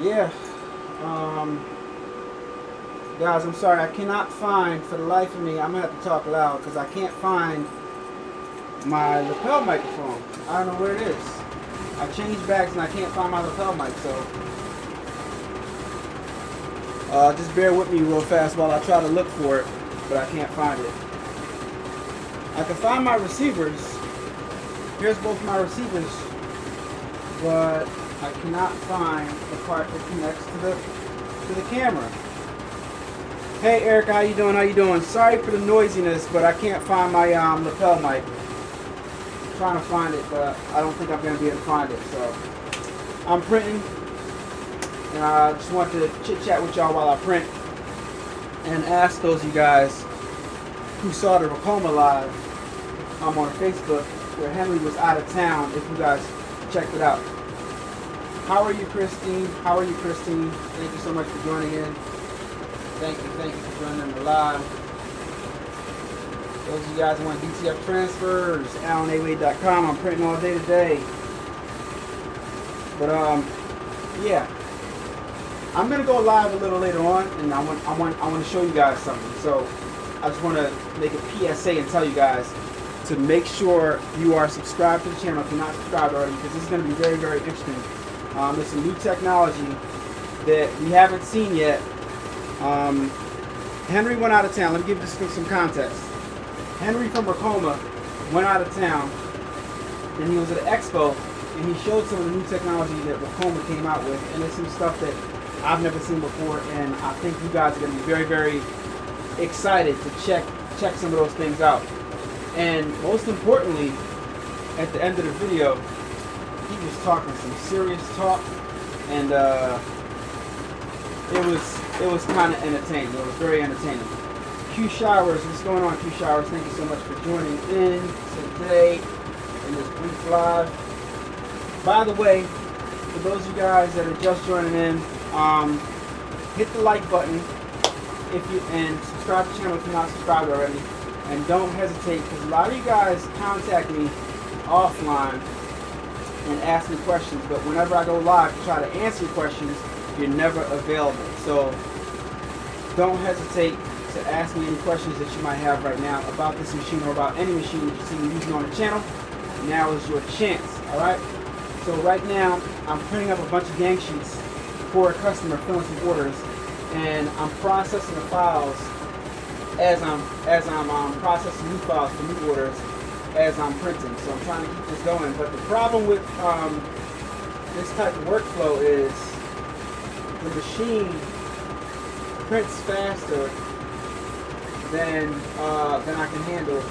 Yeah. Um, Guys, I'm sorry. I cannot find, for the life of me, I'm going to have to talk loud because I can't find my lapel microphone. I don't know where it is. I changed bags and I can't find my lapel mic, so just bear with me real fast while I try to look for it, but I can't find it. I can find my receivers. Here's both my receivers, but I cannot find the part that connects to the camera. Hey Erica, how you doing? How you doing? Sorry for the noisiness, but I can't find my lapel mic. I'm trying to find it, but I don't think I'm gonna be able to find it. So I'm printing, and I just want to chit chat with y'all while I print, and ask those of you guys who saw the Racoma live on Facebook where Henry was out of town. If you guys checked it out. How are you, Christine? How are you, Christine? Thank you so much for joining in. Thank you for joining the live. Those of you guys who want DTF transfers, AlanAwade.com. I'm printing all day today. But yeah, I'm gonna go live a little later on, and I want to show you guys something. So I just want to make a PSA and tell you guys to make sure you are subscribed to the channel if you're not subscribed already, because this is going to be very, very interesting. There's some new technology that we haven't seen yet. Henry went out of town. Let me give this some context. Henry from Racoma went out of town, and he was at an expo, and he showed some of the new technology that Racoma came out with, and it's some stuff that I've never seen before, and I think you guys are going to be very, very excited to check some of those things out. And most importantly, at the end of the video, he was talking some serious talk, and it was kind of entertaining. It was very entertaining. Q Showers, what's going on, Q Showers? Thank you so much for joining in today in this brief live. By the way, for those of you guys that are just joining in, hit the like button and subscribe to the channel if you're not subscribed already. And don't hesitate, because a lot of you guys contact me offline and ask me questions, but whenever I go live to try to answer your questions, you're never available. So don't hesitate to ask me any questions that you might have right now about this machine or about any machine that you see me using on the channel. Now is your chance, alright? So right now, I'm printing up a bunch of gang sheets for a customer, filling some orders, and I'm processing the files as I'm processing new files for new orders as I'm printing. So I'm trying to keep this going. But the problem with this type of workflow is the machine prints faster than I can handle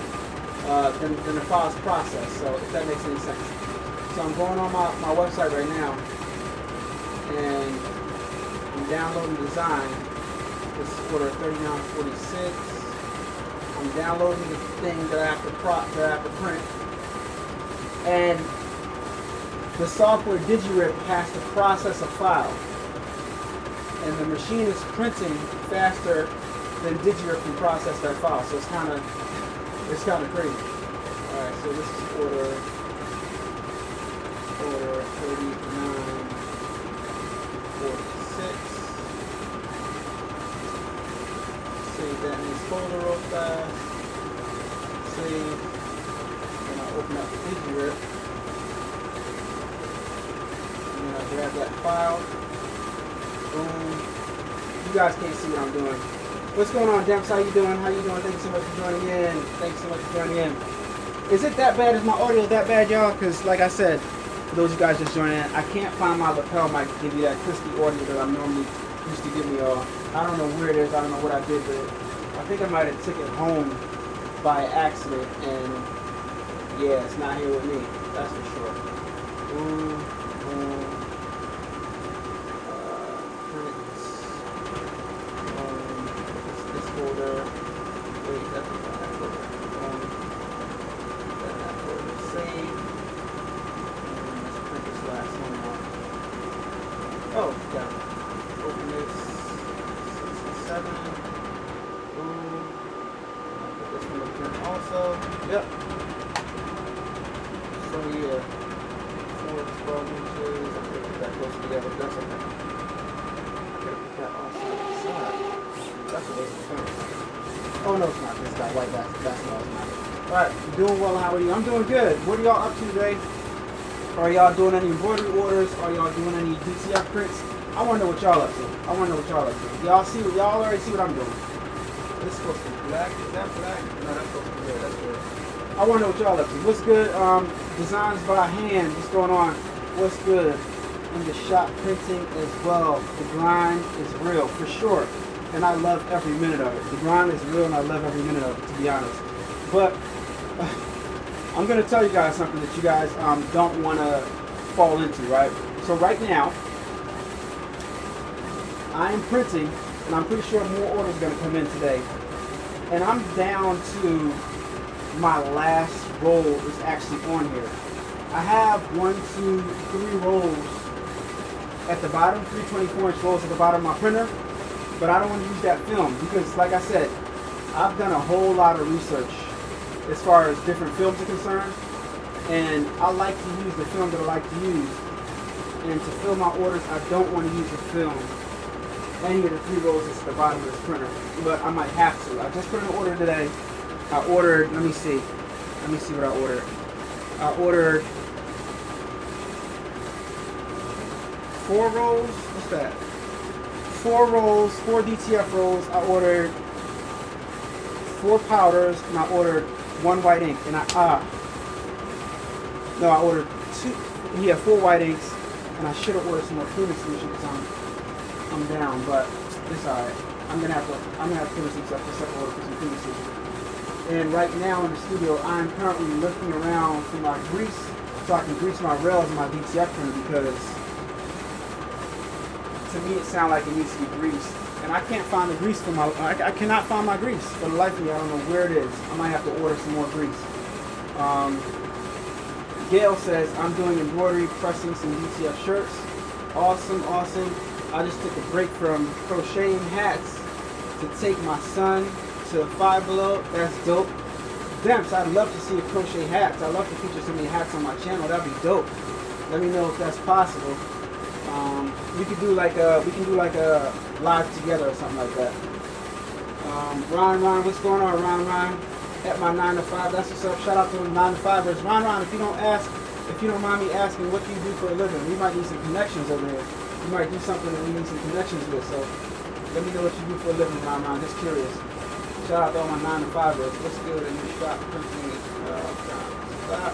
than the files processed. So if that makes any sense. So I'm going on my website right now, and I'm downloading design. This is order 3946. I'm downloading the thing that I have to print, and the software DigiRip has to process a file, and the machine is printing faster than DigiRip can process that file. So it's kind of crazy. All right, so this is order 3946. Save that in this folder real fast. Save. Then I'll open up the DigiRip. And then I'll grab that file. Boom. You guys can't see what I'm doing. What's going on, Demps? How you doing? How you doing? Thank you so much for joining in. Thanks so much for joining in. Is it that bad? Is my audio that bad, y'all? Because like I said, for those of you guys just joining in, I can't find my lapel mic to give you that crispy audio that I'm normally used to giving y'all. I don't know where it is. I don't know what I did with it. I think I might have took it home by accident, and yeah, it's not here with me. That's for sure. Boom, boom. Prints. This folder. Wait, that's not that folder. That folder. Save. And let's print this last one out. Oh, got it. Open this. 67. Boom. I'll put this one in print also. Yep. So yeah. 4 to 12 inches. Okay, put that close together. That's okay. Oh no, it's not. It's got white basketball. It's not. All right, you're doing well. How are you? I'm doing good. What are y'all up to today? Are y'all doing any embroidery orders? Are y'all doing any DTF prints? I want to know what y'all up to. I want to know what y'all up to. Y'all already see what I'm doing. This is supposed to be black. Is that black? No, that's supposed to be red. That's good. I want to know what y'all up to. What's good? Designs by hand. What's going on? What's good? In the shop printing as well. The grind is real, for sure. And I love every minute of it. The grind is real and I love every minute of it, to be honest. But I'm going to tell you guys something that you guys don't want to fall into, right? So right now, I am printing, and I'm pretty sure more orders are going to come in today. And I'm down to my last roll is actually on here. I have 1, 2, 3 rolls at the bottom, 3 24-inch rolls at the bottom of my printer. But I don't want to use that film because, like I said, I've done a whole lot of research as far as different films are concerned, and I like to use the film that I like to use. And to fill my orders, I don't want to use the film, any of the 3 rolls that's at the bottom of this printer, but I might have to. I just put in an order today. I ordered, let me see what I ordered. I ordered 4 rolls. What's that? 4 rolls, 4 DTF rolls. I ordered 4 powders, and I ordered 1 white ink. And I ordered 4 white inks, and I should have ordered some more cleaning solution because I'm down, but it's alright. I'm gonna have to clean some stuff, just order for some cleaning solution. And right now in the studio, I'm currently looking around for my grease so I can grease my rails in my DTF printer because to me it sounds like it needs to be greased. And I can't find the grease for I cannot find my grease. For the life of me, I don't know where it is. I might have to order some more grease. Gail says, I'm doing embroidery, pressing some DTF shirts. Awesome, awesome. I just took a break from crocheting hats to take my son to Five Below. That's dope. Demps, I'd love to see you crochet hats. I'd love to feature some of your hats on my channel. That'd be dope. Let me know if that's possible. We can do like a live together or something like that. Ron, what's going on, Ron? At my 9 to 5, that's what's up. Shout out to the 9 to 5ers. Ron, if you don't mind me asking, what do you do for a living? We might need some connections over here. You might do something that we need some connections with. So let me know what you do for a living, Ron. Just curious. Shout out to all my 9 to 5ers. What's good in your shop printing? Stop.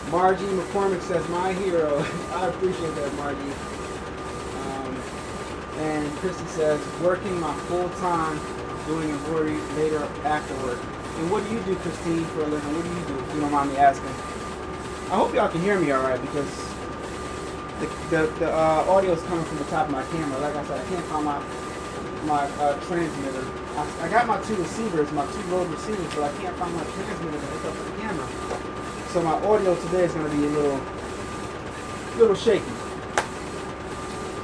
Margie McCormick says, my hero. I appreciate that, Margie. And Christy says, working my full time, doing embroidery later afterward. And what do you do, Christine, for a living? What do you do, if you don't mind me asking? I hope y'all can hear me all right because the audio is coming from the top of my camera. Like I said, I can't find my transmitter. I got my 2 receivers, my 2 Rode receivers, but I can't find my transmitter to hook up to the camera. So my audio today is going to be a little shaky.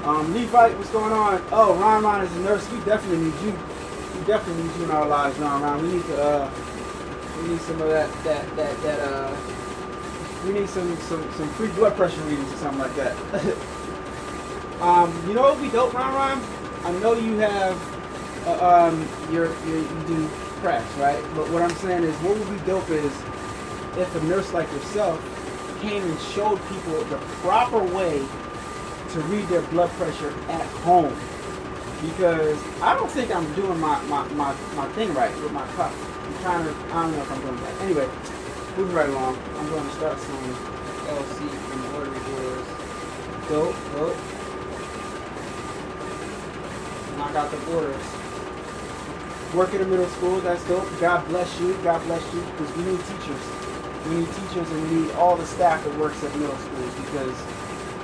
Levite, what's going on? Oh, Ron is a nurse. We definitely need you. We definitely need you in our lives, Ron. We need to. We need some of that. We need some free blood pressure readings or something like that. You know what would be dope, Ron? I know you have. You do crafts, right? But what I'm saying is, what would be dope is if a nurse like yourself came and showed people the proper way to read their blood pressure at home, because I don't think I'm doing my thing right with my cuff. I don't know if I'm doing that. Anyway, moving right along. I'm going to start some LC embroidery orders. Dope. Knock out the orders. Work in a middle school, that's dope. God bless you, because we need teachers. We need teachers and we need all the staff that works at middle schools because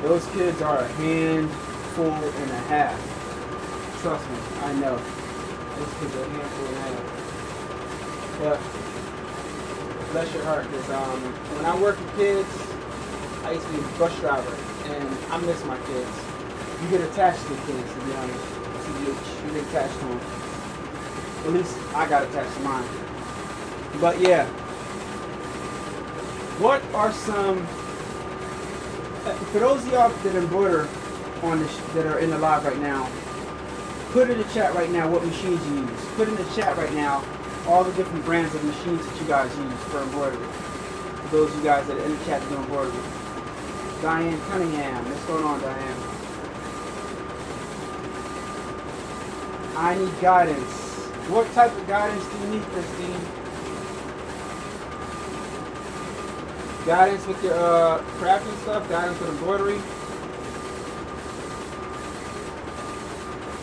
those kids are a handful and a half. Trust me, I know. Those kids are a handful and a half. But bless your heart, because when I work with kids, I used to be a bus driver, and I miss my kids. You get attached to the kids, to be honest. You get attached to them. At least I got attached to mine. But yeah. What are some, for those of y'all that embroider on this, that are in the live right now, Put in the chat right now what machines you use. Put in the chat right now all the different brands of machines that you guys use for embroidery. For those of you guys that are in the chat doing embroidery. Diane Cunningham. What's going on, Diane? I need guidance. What type of guidance do you need, Christine? Guidance with your crafting stuff? Guidance with embroidery?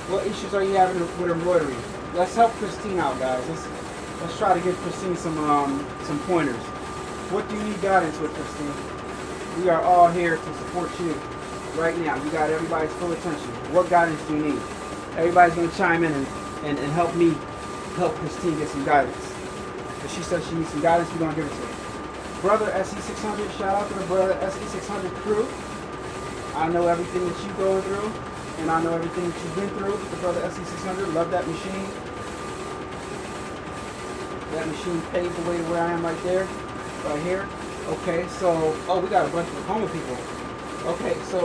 What issues are you having with embroidery? Let's help Christine out, guys. Let's try to give Christine some pointers. What do you need guidance with, Christine? We are all here to support you right now. You got everybody's full attention. What guidance do you need? Everybody's going to chime in and help me help Christine get some guidance. If she says she needs some guidance, we're going to give it to her. Brother SE600, shout out to the Brother SE600 crew. I know everything that you're going through, and I know everything that you've been through with the Brother SE600. Love that machine. That machine paved the way to where I am right there, right here. Okay, so, oh, we got a bunch of Tacoma people. Okay, so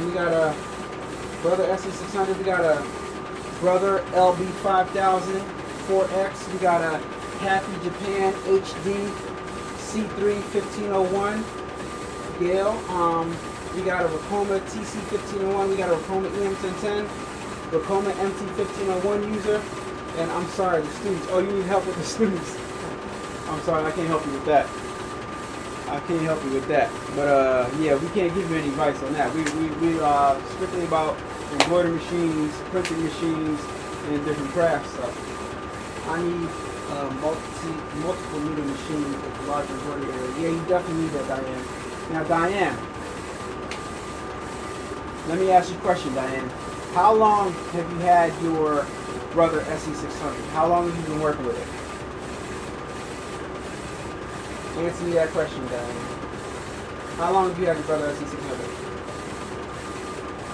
we got a Brother SE600, we got a Brother LB5000 4X, we got a Happy Japan HD C3 1501 Gale, we got a Racoma TC 1501, we got a Racoma EM1010, Racoma MT 1501 user, and I'm sorry, the students. Oh, you need help with the students. I'm sorry, I can't help you with that. I can't help you with that. But yeah, we can't give you any advice on that. We strictly about embroidery machines, printing machines, and different craft stuff. I need multiple needle machines with a large embroidery area. Yeah, you definitely need that, Diane. Now, Diane, let me ask you a question, Diane. How long have you had your Brother SE600? How long have you been working with it? Answer me that question, Diane. How long have you had your Brother SE600?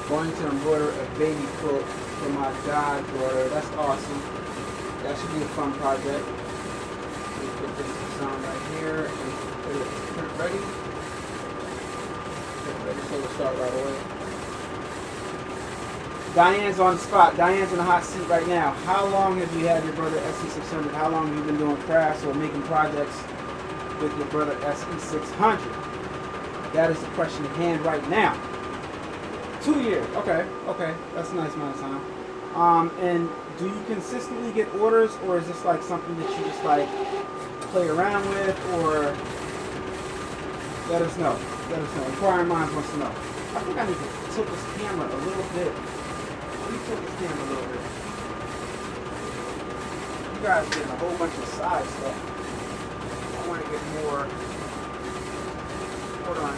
Going to embroider a baby quilt for my goddaughter. That's awesome. That should be a fun project. We put this design right here and put it ready. Put it ready so we'll start right away. Diane's on the spot. Diane's in the hot seat right now. How long have you had your Brother SE600? How long have you been doing crafts or making projects with your Brother SE600? That is the question at hand right now. 2 years. Okay. That's a nice amount of time. And do you consistently get orders, or is this like something that you just like play around with, or let us know. Let us know. Inquiring minds wants to know. I think I need to tilt this camera a little bit. Let me tilt this camera a little bit. You guys are getting a whole bunch of side stuff. I want to get more. Hold on.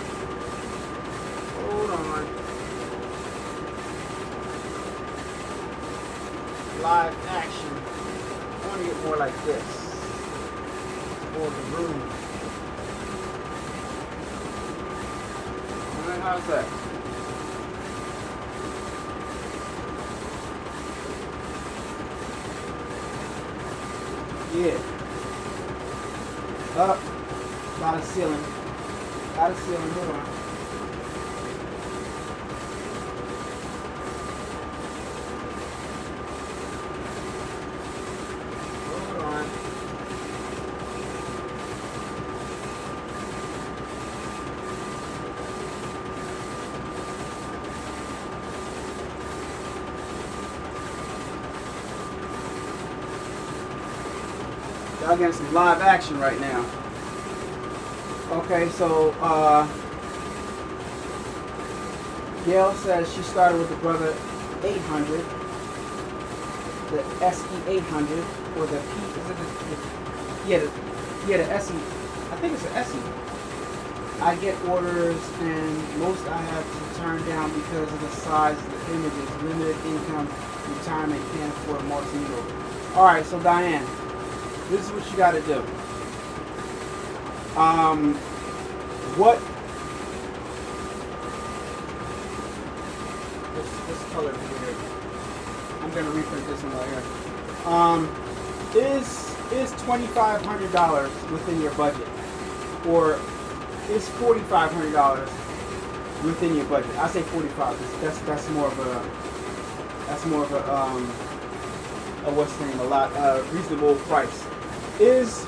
Live action. I want to get more like this. For the room. Alright, how's that? Yeah. Up. Got a ceiling. Hold on. Y'all getting some live action right now. Okay, so Gail says she started with the Brother 800, the SE800, or the P, is it the SE, I think it's the SE. I get orders and most I have to turn down because of the size of the images, limited income, retirement, can't afford multi-needle. Alright, so Diane, this is what you got to do. This color here. I'm gonna reprint this one right here. Is $2,500 within your budget, or is $4,500 within your budget? I say 45. That's more of a what's the name, a lot reasonable price. Is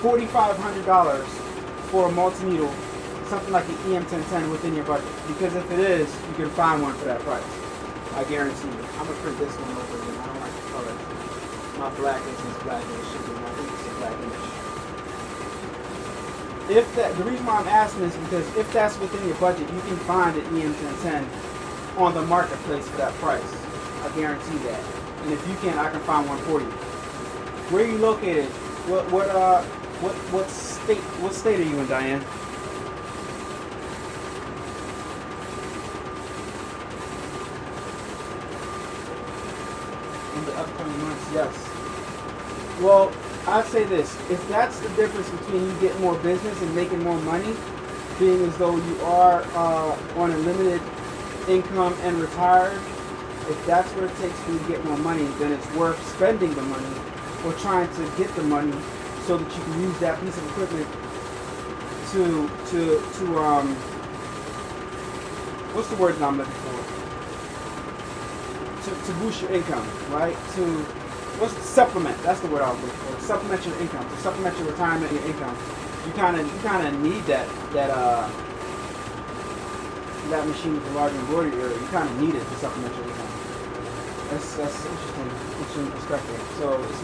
$4,500 for a multi-needle something like the EM1010 within your budget? Because if it is, you can find one for that price. I guarantee you. I'm gonna print this one over again. I don't like the colors. My black is blackish. I think it's a blackish. If that, the reason why I'm asking is because if that's within your budget, you can find an EM1010 on the marketplace for that price. I guarantee that. And if you can, I can find one for you. Where are you located? What state are you in, Diane? In the upcoming months, yes. Well, I'd say this: if that's the difference between you getting more business and making more money, being as though you are on a limited income and retired, if that's what it takes for you to get more money, then it's worth spending the money or trying to get the money so that you can use that piece of equipment to what's the word that I'm looking for? To boost your income, right? Supplement? That's the word I was looking for. Supplement your income, to supplement your retirement and your income. You kind of need that machine with the large embroidery area. You kind of need it to supplement your income. That's interesting perspective. So it's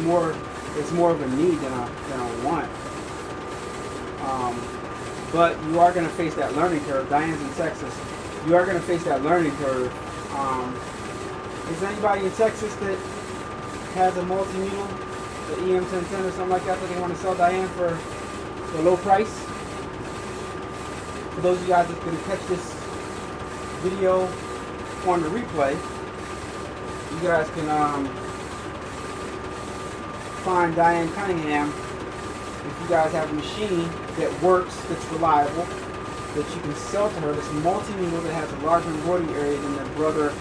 more of a need than a want. But you are going to face that learning curve. Diane's in Texas. You are going to face that learning curve. Is there anybody in Texas that has a multi-needle, the EM1010 or something like that they want to sell Diane for a low price? For those of you guys that's going to catch this video on the replay, you guys can find Diane Cunningham if you guys have a machine that works, that's reliable, that you can sell to her. This multi-needle that has a larger embroidery area than the Brother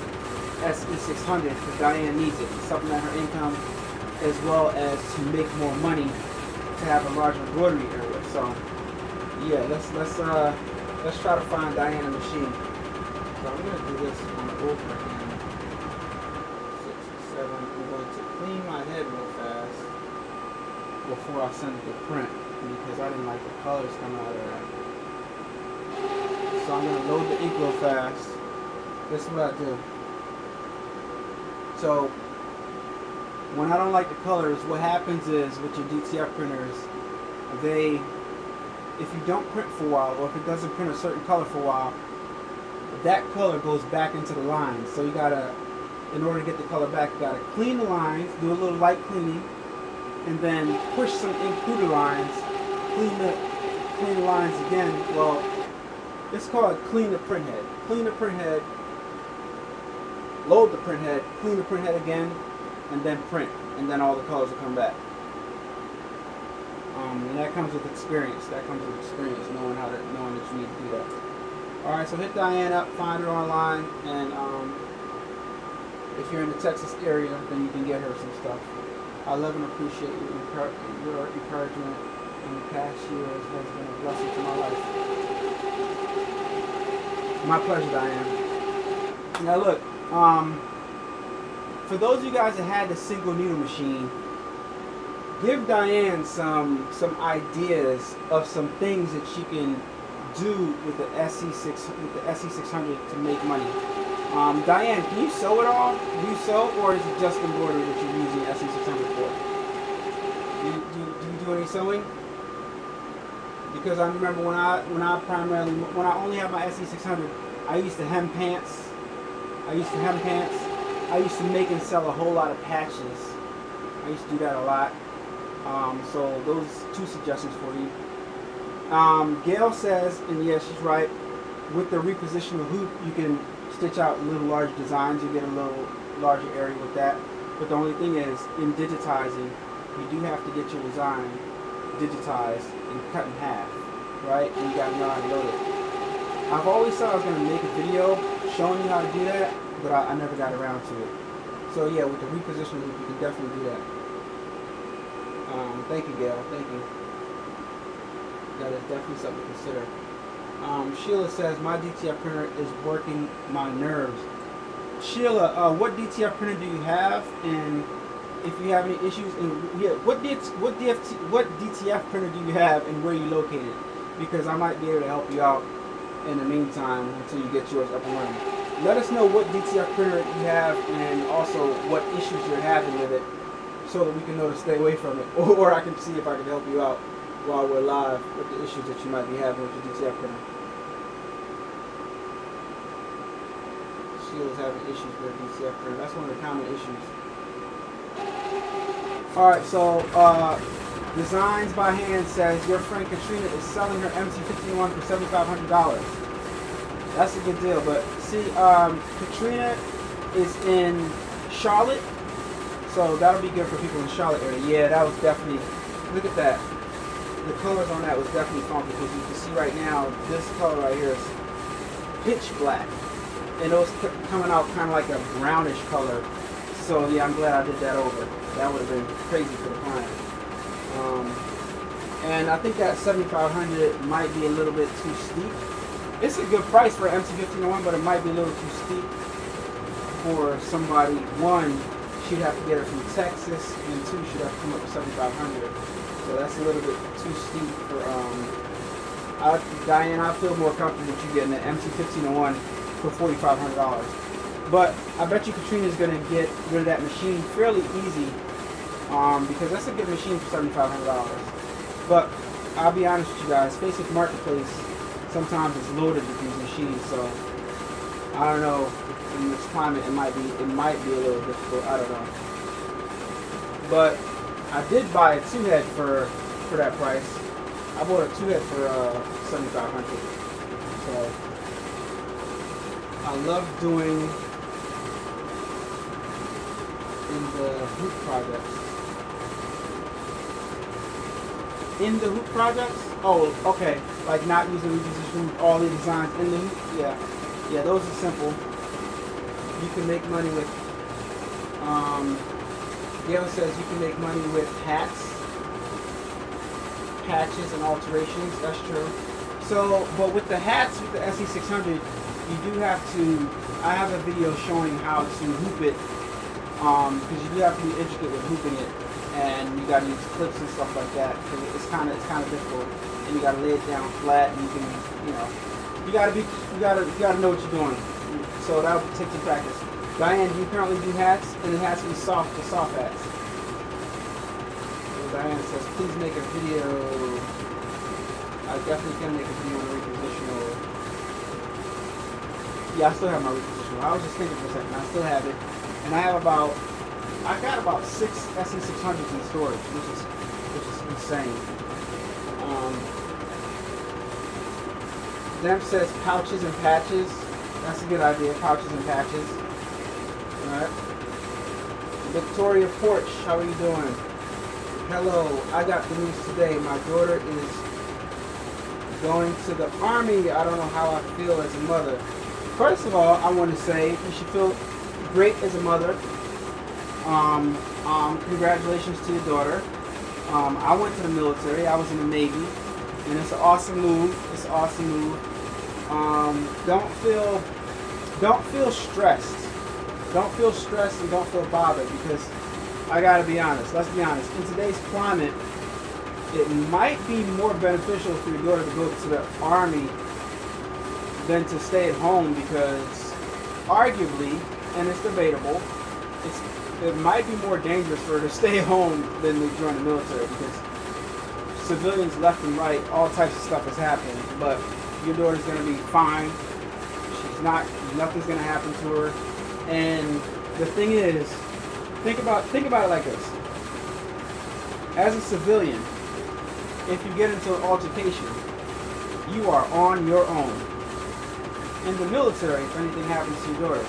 SE600, because Diane needs it to supplement her income as well as to make more money to have a larger embroidery area. So yeah, let's try to find Diane a machine. So I'm gonna do this on the old print. 6, 7. I'm going to clean my head real fast before I send it to print because I didn't like the colors coming out of that. So I'm gonna load the ink real fast. This is what I do. So when I don't like the colors, what happens is with your DTF printers, if you don't print for a while, or if it doesn't print a certain color for a while, that color goes back into the lines. So you gotta, in order to get the color back, you gotta clean the lines, do a little light cleaning, and then push some ink through the lines, clean the lines again. Well, it's called clean the print head. Clean the print head, load the print head, clean the print head again, and then print, and then all the colors will come back. And that comes with experience. Knowing that you need to do that. All right, so hit Diane up, find her online, and if you're in the Texas area, then you can get her some stuff. I love and appreciate your encouragement in the past years has been a blessing to my life. My pleasure, Diane. Now look. For those of you guys that had the single needle machine, give Diane some ideas of some things that she can do with the SE600 to make money. Diane, can you sew it all? Do you sew, or is it just embroidery that you're using the SE600 for? Do you do any sewing? Because I remember when I only had my SE600, I used to hem pants. I used to make and sell a whole lot of patches. I used to do that a lot. So those 2 suggestions for you. Gail says, and yes, she's right, with the repositional hoop, you can stitch out little large designs. You get a little larger area with that. But the only thing is, in digitizing, you do have to get your design digitized and cut in half, right? And you got to know how to load it. I've always thought I was going to make a video showing you how to do that, but I never got around to it. So yeah, with the repositioning, you can definitely do that. Thank you, Gail. Thank you. That is definitely something to consider. Sheila says, my DTF printer is working my nerves. Sheila, what DTF printer do you have, and if you have any issues. And yeah, what DTF printer do you have and where you located? Because I might be able to help you out in the meantime until you get yours up and running. Let us know what DTF printer you have and also what issues you're having with it, so that we can know to stay away from it, or I can see if I can help you out while we're live with the issues that you might be having with your DTF printer. She was having issues with her DTF printer. That's one of the common issues. Alright, so Designs by Hand says your friend Katrina is selling her MC51 for $7,500. That's a good deal, but see, Katrina is in Charlotte, so that'll be good for people in the Charlotte area. Yeah, that was definitely, look at that. The colors on that was definitely funky, because you can see right now, this color right here is pitch black. And it was coming out kind of like a brownish color. So yeah, I'm glad I did that over. That would have been crazy for the client. And I think that $7,500 might be a little bit too steep. It's a good price for an MC1501, but it might be a little too steep for somebody. One, she'd have to get her from Texas, and two, she'd have to come up with $7,500. So that's a little bit too steep for Diane. I feel more comfortable with you getting an MC1501 for $4,500. But I bet you Katrina's gonna get rid of that machine fairly easy, because that's a good machine for $7,500. But I'll be honest with you guys, Facebook Marketplace sometimes is loaded with these machines, so I don't know. In this climate, it might be a little difficult. I don't know. But I did buy a 2-head for that price. I bought a 2-head for $7,500. So I love doing in the hoop projects. In the hoop projects? Oh, okay. Like not using reposition all the designs in the hoop. Yeah, yeah. Those are simple. You can make money with. Gail says you can make money with hats, patches, and alterations. That's true. So, but with the hats, with the SE600, you do have to. I have a video showing how to hoop it, because you do have to be intricate with hooping it, and you got to use clips and stuff like that. Because it's kind of difficult, and you got to lay it down flat, and you can, you got to know what you're doing. So that will take some practice. Diane, do you currently do hats? And it has to be soft hats. So Diane says, please make a video. I definitely can make a video on the repositional. Yeah, I still have my repositional. I was just thinking for a second. I still have it. And I got about 6 SE600s in storage, which is insane. Dem says pouches and patches. That's a good idea, pouches and patches. Alright. Victoria Porch, how are you doing? Hello, I got the news today. My daughter is going to the Army. I don't know how I feel as a mother. First of all, I want to say you should feel great as a mother. Congratulations to your daughter. I went to the military. I was in the Navy. And it's an awesome move. It's an awesome move. Don't feel stressed. Don't feel stressed and don't feel bothered, because I gotta be honest. Let's be honest. In today's climate, it might be more beneficial for your daughter to go to the Army than to stay at home, because arguably, and it's debatable, it might be more dangerous for her to stay at home than to join the military, because civilians left and right, all types of stuff is happening. But your daughter's gonna be fine. Nothing's gonna happen to her. And the thing is, think about it like this. As a civilian, if you get into an altercation, you are on your own. In the military, if anything happens to your daughter,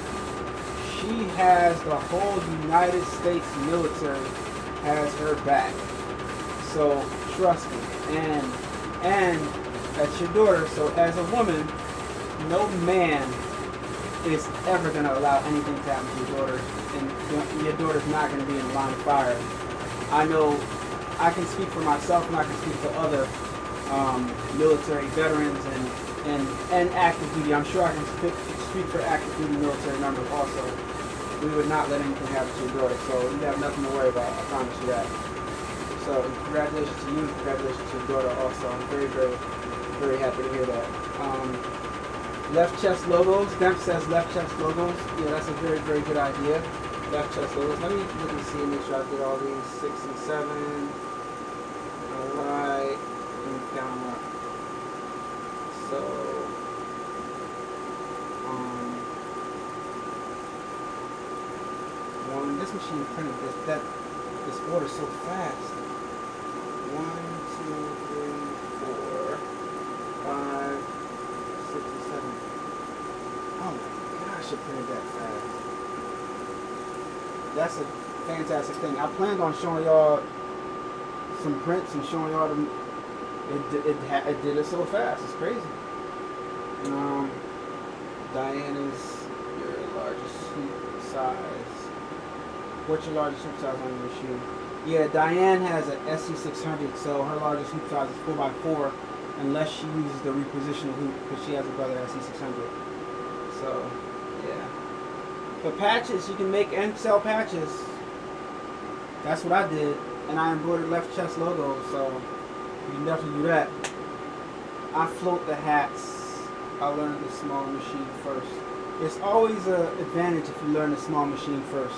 she has the whole United States military has her back. So trust me. And that's your daughter. So as a woman, no man is ever going to allow anything to happen to your daughter, and your daughter's not going to be in the line of fire. I know I can speak for myself, and I can speak for other military veterans and active duty. I'm sure I can speak for active duty military members also. we would not let anything happen to your daughter. So you have nothing to worry about. I promise you that. So congratulations to you. Congratulations to your daughter also. I'm very, very, very happy to hear that. Left chest logos. Demp says left chest logos. Yeah, that's a very, very good idea. Left chest logos. Let me look and see and make sure I get all these 6 and 7. Alright. And down up. So this machine printed this order so fast. 1, 2, 3, 4, 5, 6, and 7. Oh my gosh, it printed that fast. That's a fantastic thing. I planned on showing y'all some prints and showing y'all them. It did it so fast. It's crazy. Diane is your largest hoop size. What's your largest hoop size on your machine? Yeah, Diane has an SC600, so her largest hoop size is 4x4, unless she uses the repositional hoop because she has a brother SC600. So, yeah. But patches, you can make and sell patches. That's what I did, and I embroidered left chest logos, so you can definitely do that. I float the hats. I learned the small machine first. It's always an advantage if you learn the small machine first.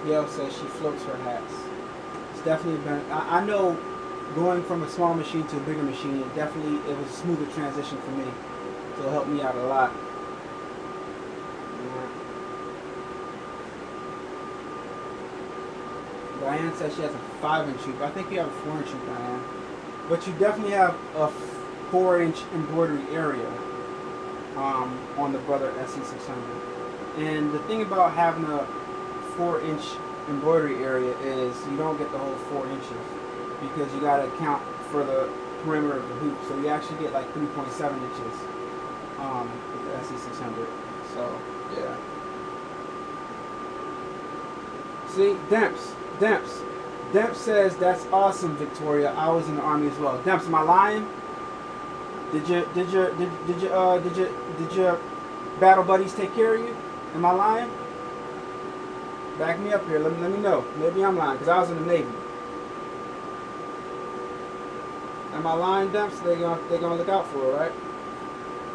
Gail says she floats her hats. It's definitely been. I know going from a small machine to a bigger machine, it was a smoother transition for me. So it helped me out a lot. Diane says she has a 5-inch hoop. I think you have a 4-inch hoop, Diane. But you definitely have a 4-inch embroidery area on the Brother SC600. And the thing about having a 4-inch embroidery area is you don't get the whole 4 inches because you got to account for the perimeter of the hoop. So you actually get like 3.7 inches with the SC600. So yeah. See, Demps says that's awesome, Victoria. I was in the Army as well. Demps, am I lying? Did your battle buddies take care of you? Am I lying? Back me up here. Let me know. Maybe I'm lying because I was in the Navy. Am I lying, Demps? They're gonna look out for her, right?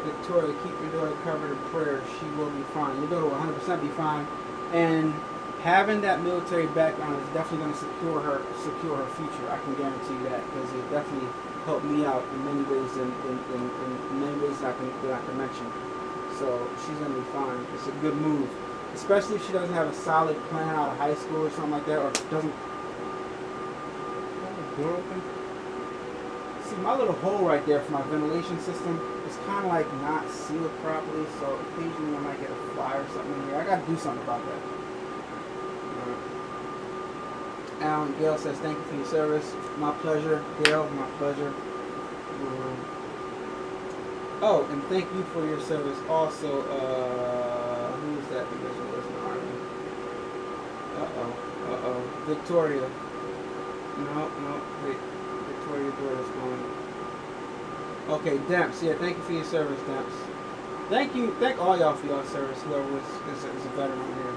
Victoria, keep your daughter covered in prayer. She will be fine. Your daughter will 100% be fine. And having that military background is definitely going to secure her future. I can guarantee you that because it definitely helped me out in many ways, in many ways that I can mention. So she's going to be fine. It's a good move, especially if she doesn't have a solid plan out of high school or something like that, or doesn't. Door open. See, my little hole right there for my ventilation system is kind of like not sealed properly, so occasionally I might get a fly or something in here. I got to do something about that. Alan Gail says, thank you for your service. My pleasure. Gail, my pleasure. Oh, and thank you for your service also. Who is that individual in the Army? Uh-oh. Victoria. No, wait. Victoria Doyle is going. Okay, Demps. Yeah, thank you for your service, Demps. Thank all y'all for y'all service, whoever is a veteran here.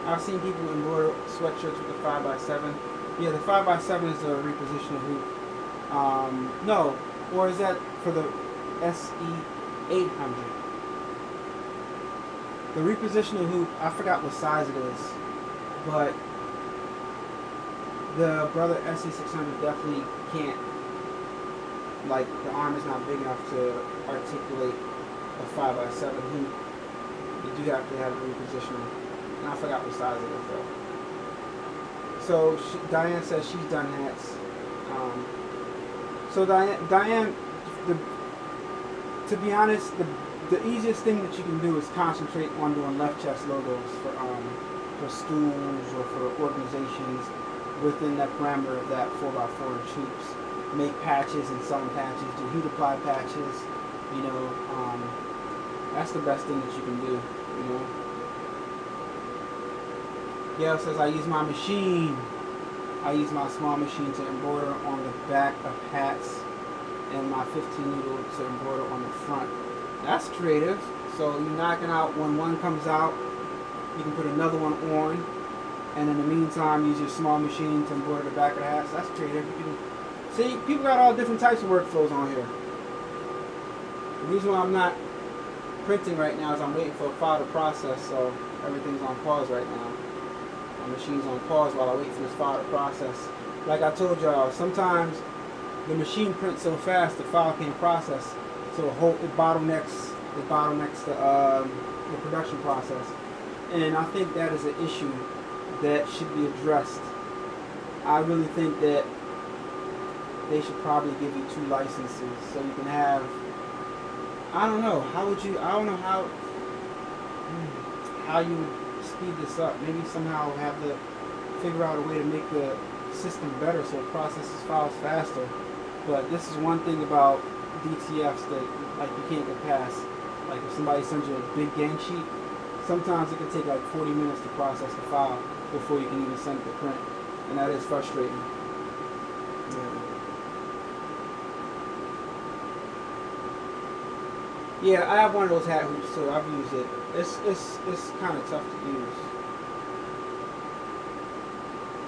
I've seen people embroider sweatshirts with the 5x7. Yeah, the 5x7 is a repositional hoop. No, or is that for the SE800? The repositional hoop, I forgot what size it is, but the Brother SE600 definitely can't, like, the arm is not big enough to articulate a 5x7 hoop. You do have to have a repositional. And I forgot what size it is though. So Diane says she's done hats. So Diane, to be honest, the easiest thing that you can do is concentrate on doing left chest logos for schools or for organizations within that parameter of that 4x4 inch hoops. Make patches and sell patches, do heat apply patches. You know, that's the best thing that you can do. You know. Gail says, I use my machine. I use my small machine to embroider on the back of hats and my 15 needle to embroider on the front. That's creative. So you're knocking out when one comes out, You can put another one on, and in the meantime, use your small machine to embroider the back of the hat. So that's creative. You can see people got all different types of workflows on here. The reason why I'm not printing right now is I'm waiting for a file to process, so everything's on pause right now. My machine's on pause while I wait for this file to process. Like I told y'all, sometimes the machine prints so fast the file can't process, so it bottlenecks the production process. And I think that is an issue that should be addressed. I really think that they should probably give you 2 licenses so you can have, I don't know how you would speed this up. Maybe somehow have to figure out a way to make the system better so it processes files faster. But this is one thing about DTFs that like you can't get past. Like if somebody sends you a big gang sheet, sometimes it can take like 40 minutes to process the file before you can even send it to print, and that is frustrating. Yeah, I have one of those hat hoops too. I've used it. It's kind of tough to use.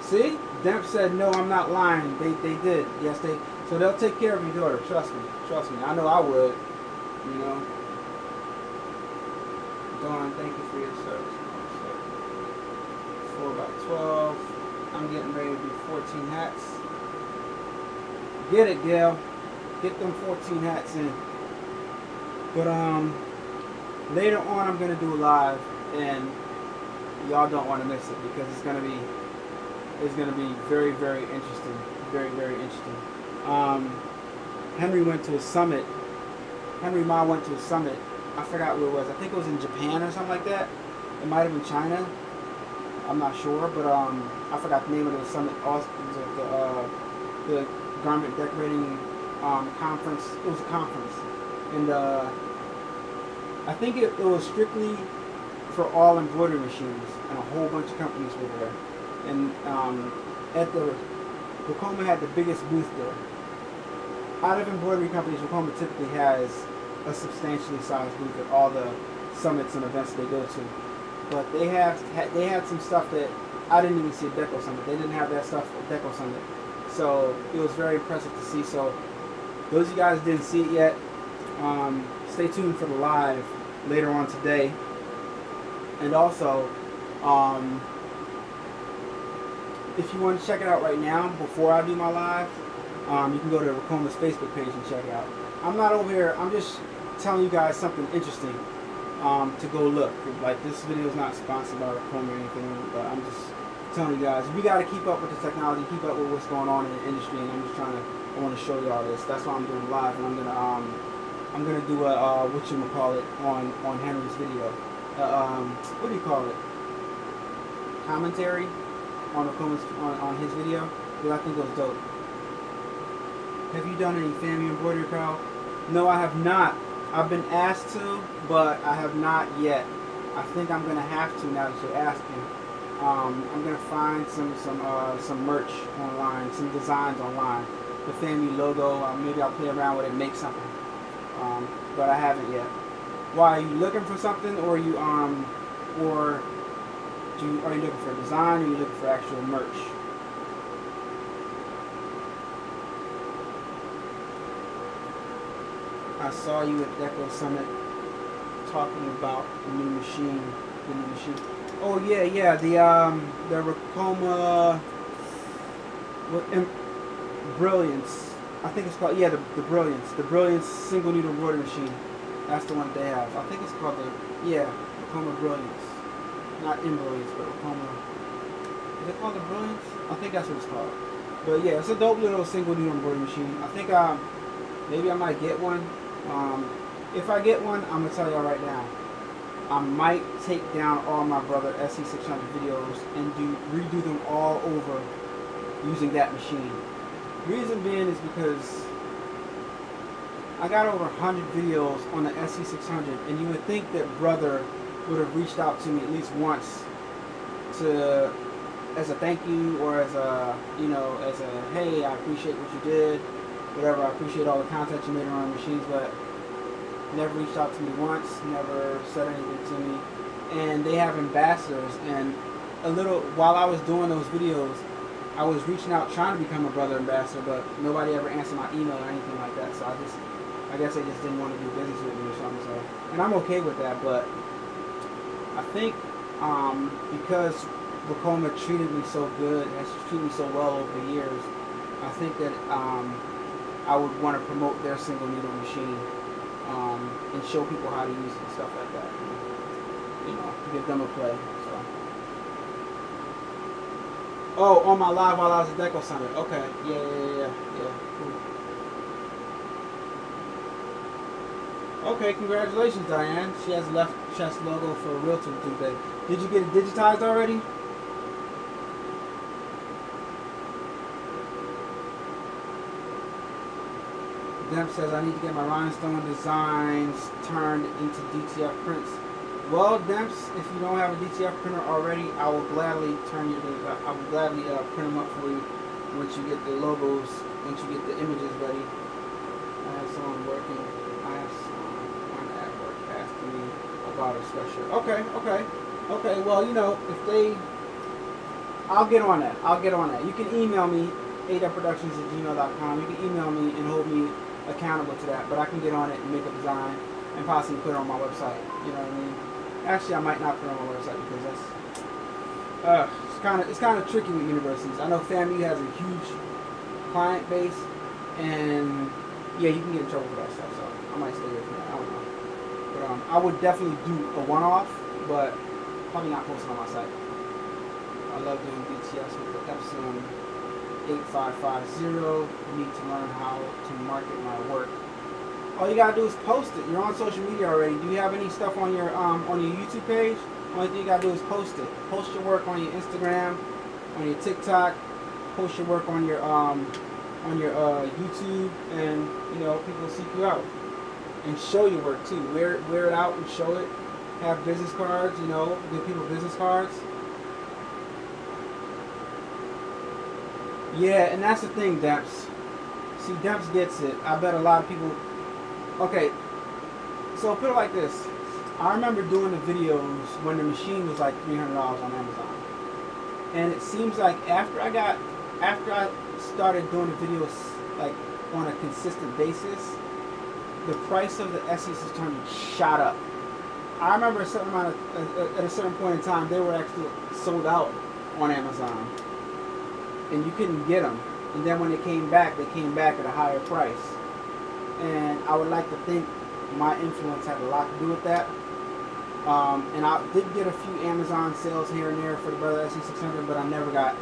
See, Demp said no. I'm not lying. They did. Yes, they. So they'll take care of your daughter. Trust me. Trust me. I know I would. You know. Dawn, thank you for your service. 4x12. I'm getting ready to do 14 hats. Get it, Gail. Get them 14 hats in. But later on I'm gonna do a live, and y'all don't want to miss it because it's gonna be very, very interesting. Very, very interesting. Henry went to a summit. Henry Ma went to a summit. I forgot where it was. I think it was in Japan or something like that. It might have been China. I'm not sure, but I forgot the name of the summit. Also, the garment decorating conference. It was a conference, and I think it was strictly for all embroidery machines, and a whole bunch of companies were there. And at the Vekoma had the biggest booth there. Out of embroidery companies, Vekoma typically has a substantially sized booth at all the summits and events they go to. But they had some stuff that I didn't even see at Deco Summit. They didn't have that stuff at Deco Summit. So it was very impressive to see. So those of you guys didn't see it yet, stay tuned for the live later on today. And also, if you want to check it out right now before I do my live, you can go to Vekoma's Facebook page and check it out. I'm not over here, I'm just telling you guys something interesting to go look. Like, this video is not sponsored by Vekoma or anything, but I'm just telling you guys, we got to keep up with the technology, keep up with what's going on in the industry, and I'm just I want to show y'all this. That's why I'm doing live, and I'm gonna do a whatchamacallit on Henry's video. What do you call it? Commentary on his video, because I think it was dope. Have you done any family embroidery, Carl? No, I have not. I've been asked to, but I have not yet. I think I'm gonna have to now that you're asking. I'm gonna find some merch online, some designs online. The family logo. Maybe I'll play around with it, make something. But I haven't yet. Why, are you looking for something, or are you are you looking for a design, or are you looking for actual merch? I saw you at Deco Summit talking about the new machine. Oh yeah, the Vekoma Brilliance. I think it's called, yeah, the Brilliance single needle embroidery machine. That's the one that they have. I think it's called Vekoma Brilliance. Not Brilliance, but Vekoma. Is it called the Brilliance? I think that's what it's called. But yeah, it's a dope little single needle embroidery machine. I think maybe I might get one. If I get one, I'm gonna tell y'all right now, I might take down all my brother SE600 videos and redo them all over using that machine. Reason being is because I got over 100 videos on the SE600, and you would think that brother would have reached out to me at least once as a thank you, or as a hey, I appreciate what you did, whatever, I appreciate all the content you made around machines, but never reached out to me once, never said anything to me. and they have ambassadors. And a little while I was doing those videos, I was reaching out trying to become a brother ambassador, but nobody ever answered my email or anything like that. So I guess they just didn't want to do business with me or something. So, and I'm okay with that, but I think because Racoma treated me so good, has treated me so well over the years, I think that I would want to promote their single needle machine and show people how to use it and stuff like that. You know, give them a play. So. Oh, on my live while I was at Deco Summit. Okay, yeah. Cool. Okay, congratulations, Diane. She has left chest logo for a Realtor Tuesday. Did you get it digitized already? Demp says I need to get my rhinestone designs turned into DTF prints. Well, Demps, if you don't have a DTF printer already, I will gladly print them up for you once you get the logos, once you get the images ready. I have someone working. I have someone at work asking me about a sweatshirt. Okay. Well, you know, if they, I'll get on that. You can email me, adubbproductions@gmail.com. You can email me and hold me accountable to that, but I can get on it and make a design and possibly put it on my website. You know what I mean? Actually, I might not put it on my website because that's it's kind of tricky with universities. I know FAMU has a huge client base, and yeah, you can get in trouble for that stuff. So I might stay away from that. I don't know, but I would definitely do a one-off, but probably not post it on my site. I love doing DTFs with the Epson 8550. You need to learn how to market my work. All you gotta do is post it. You're on social media already. Do you have any stuff on your YouTube page? Only thing you gotta do is post it. Post your work on your Instagram, on your TikTok. Post your work on your YouTube, and you know people seek you out. And show your work too. Wear it out and show it. Have business cards. You know, give people business cards. Yeah, and that's the thing, Demps. See, Demps gets it. I bet a lot of people. Okay, so put it like this. I remember doing the videos when the machine was like $300 on Amazon, and it seems like after I started doing the videos like on a consistent basis, the price of the SE600 shot up. I remember at a certain point in time they were actually sold out on Amazon, and you couldn't get them. And then when they came back at a higher price. And I would like to think my influence had a lot to do with that. And I did get a few Amazon sales here and there for the Brother SE600, but I never got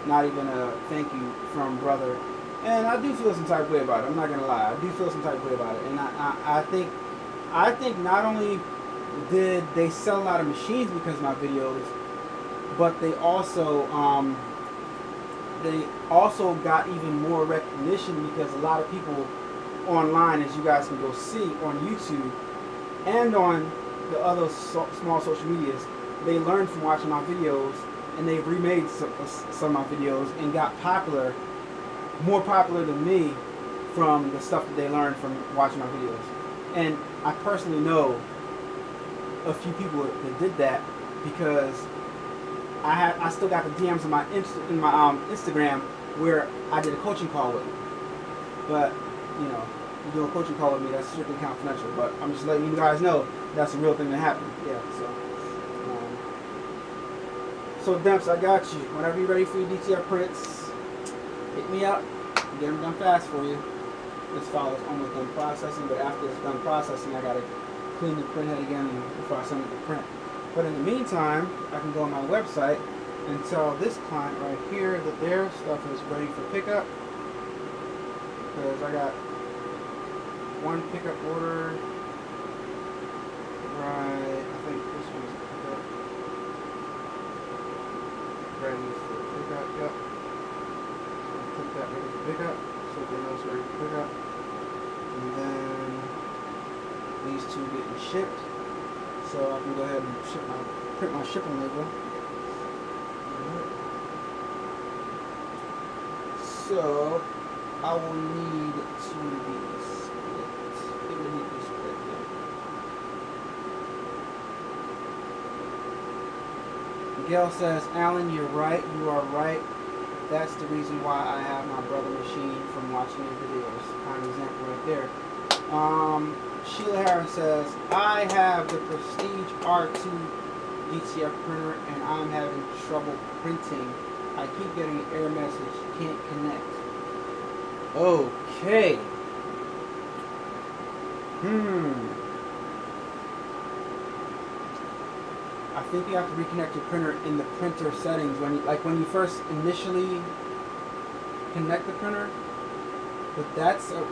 not even a thank you from Brother. And I do feel some type of way about it. I'm not gonna lie. I do feel some type of way about it. And I think not only did they sell a lot of machines because of my videos, but they also got even more recognition because a lot of people online, as you guys can go see on YouTube and on the other small social medias, they learned from watching my videos, and they've remade some of my videos and got popular, more popular than me, from the stuff that they learned from watching my videos. And I personally know a few people that did that because I still got the DMs in my Instagram where I did a coaching call with them. But you know, you do a coaching call with me, that's strictly confidential. But I'm just letting you guys know that's a real thing that happened. Yeah, so Demps, I got you. Whenever you're ready for your DTF prints, hit me up. Get them done fast for you. This file is almost done processing, but after it's done processing, I gotta clean the printhead again before I send it to print. But in the meantime, I can go on my website and tell this client right here that their stuff is ready for pickup. Because I got one pickup order, right, I think this one's pickup, ready for pickup, yep. So I'll put that ready for pickup, so they know it's ready for pickup. And then these two getting shipped, so I can go ahead and print my shipping label. So I will need to be split. It will need to be split, yeah. Gail says, Alan, you're right. You are right. That's the reason why I have my brother machine from watching your videos. Kind of example right there. Sheila Harris says, I have the Prestige R2 DTF printer and I'm having trouble printing. I keep getting an error message, can't connect. Okay. I think you have to reconnect your printer in the printer settings when you first initially connect the printer. But that's an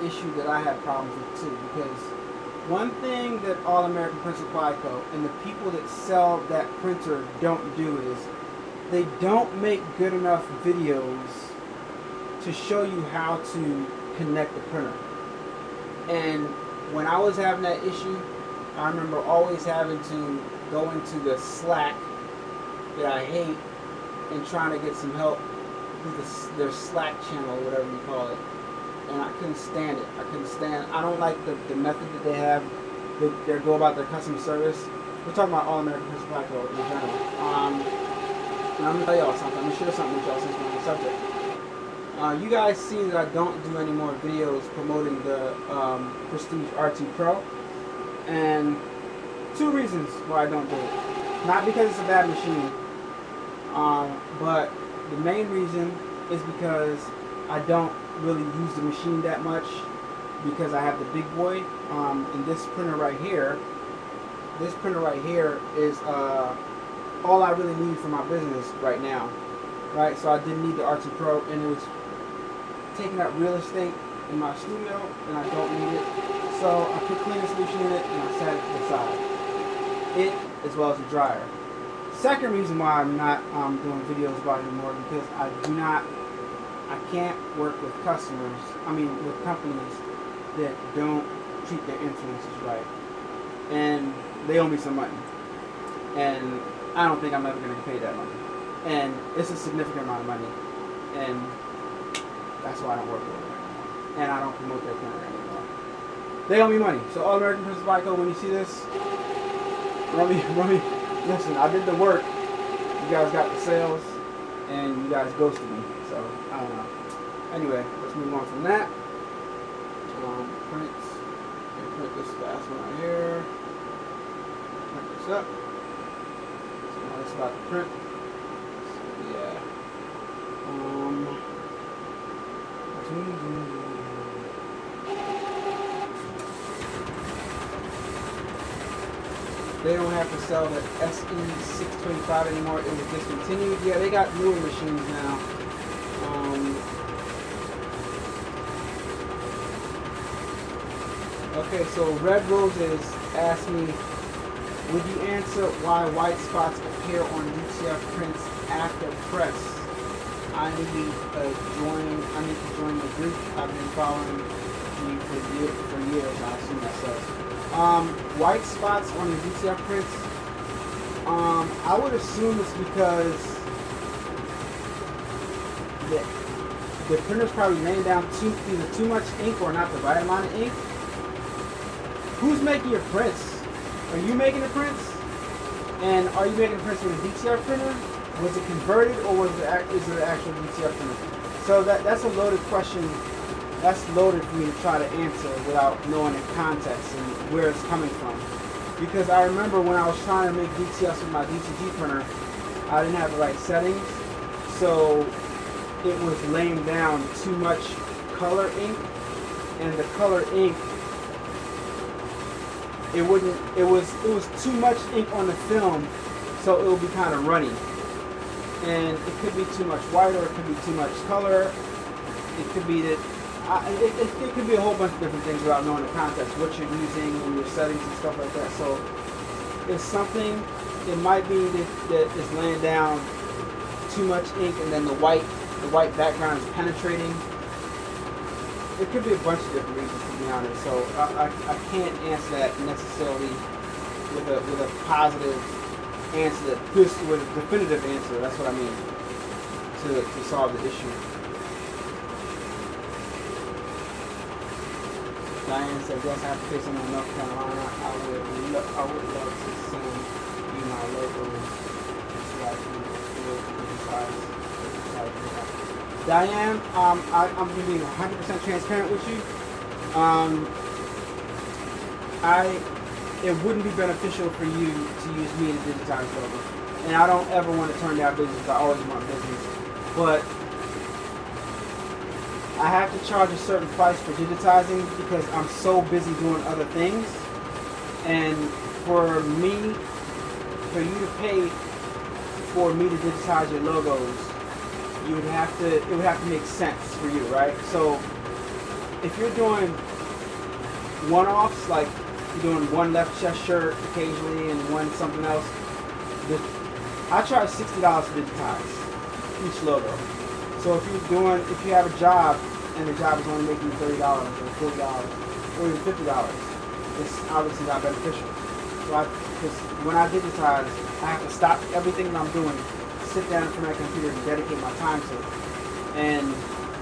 issue that I had problems with too, because one thing that All American Print Supply Co. and the people that sell that printer don't do is they don't make good enough videos to show you how to connect the printer. And when I was having that issue, I remember always having to go into the Slack that I hate and trying to get some help with their Slack channel, whatever you call it. And I couldn't stand it. I don't like the method that they have. They go about their customer service. We're talking about All American Print Supply Co. in general. And I'm gonna tell y'all something. I'm gonna share something with y'all since we're on the subject. You guys see that I don't do any more videos promoting the Prestige R2 Pro, and two reasons why I don't do it. Not because it's a bad machine, but the main reason is because I don't really use the machine that much, because I have the big boy. And this printer right here is all I really need for my business right now, right? So I didn't need the R2 Pro, and it was taking up real estate in my studio, and I don't need it. So I put cleaning solution in it, and I set it to the side. It, as well as the dryer. Second reason why I'm not doing videos about it anymore, because I can't work with with companies that don't treat their influencers right. And they owe me some money. And I don't think I'm ever going to pay that money. And it's a significant amount of money. And that's why I don't work with them anymore. And I don't promote their printer anymore. They owe me money. So All American Print Supply Co., when you see this, run me. Listen, I did the work. You guys got the sales, and you guys ghosted me. So I don't know. Anyway, let's move on from that. Print this last one right here. Print this up. So now it's about to print. So, yeah. They don't have to sell the SE625 anymore. It was discontinued. Yeah, they got newer machines now. Okay, so Red Roses asked me, would you answer why white spots appear on DTF prints after press? I need to join the group. I've been following you for years. I assume that says. White spots on the DTF prints. I would assume it's because the printer's probably laying down either too much ink or not the right amount of ink. Who's making your prints? Are you making the prints? And are you making the prints with a DTF printer? Was it converted, or is it an actual DTF printer? So that's a loaded question. That's loaded for me to try to answer without knowing the context and where it's coming from. Because I remember when I was trying to make DTFs with my DTG printer, I didn't have the right settings, so it was laying down too much color ink, and the color ink, it was too much ink on the film, so it would be kind of runny. And it could be too much white, or it could be too much color. It could be that it could be a whole bunch of different things without knowing the context, what you're using and your settings and stuff like that. So it's something. It might be that it's laying down too much ink, and then the white background is penetrating. It could be a bunch of different reasons, to be honest. So I can't answer that necessarily with a positive answer, with a definitive answer. That's what I mean, to solve the issue. Diane said, yes, I have to pay someone in North Carolina. I would love to send you my logos. Diane, I'm being 100% transparent with you. It wouldn't be beneficial for you to use me to digitize logos. And I don't ever want to turn down business. I always want business. But I have to charge a certain price for digitizing because I'm so busy doing other things. And for you to pay for me to digitize your logos, it would have to make sense for you, right? So if you're doing one-offs, like you're doing one left chest shirt occasionally and one something else, I charge $60 to digitize each logo. So if you have a job and the job is only making you $30 or $40 or even $50, it's obviously not beneficial. So because when I digitize, I have to stop everything that I'm doing, sit down in front of my computer and dedicate my time to it. And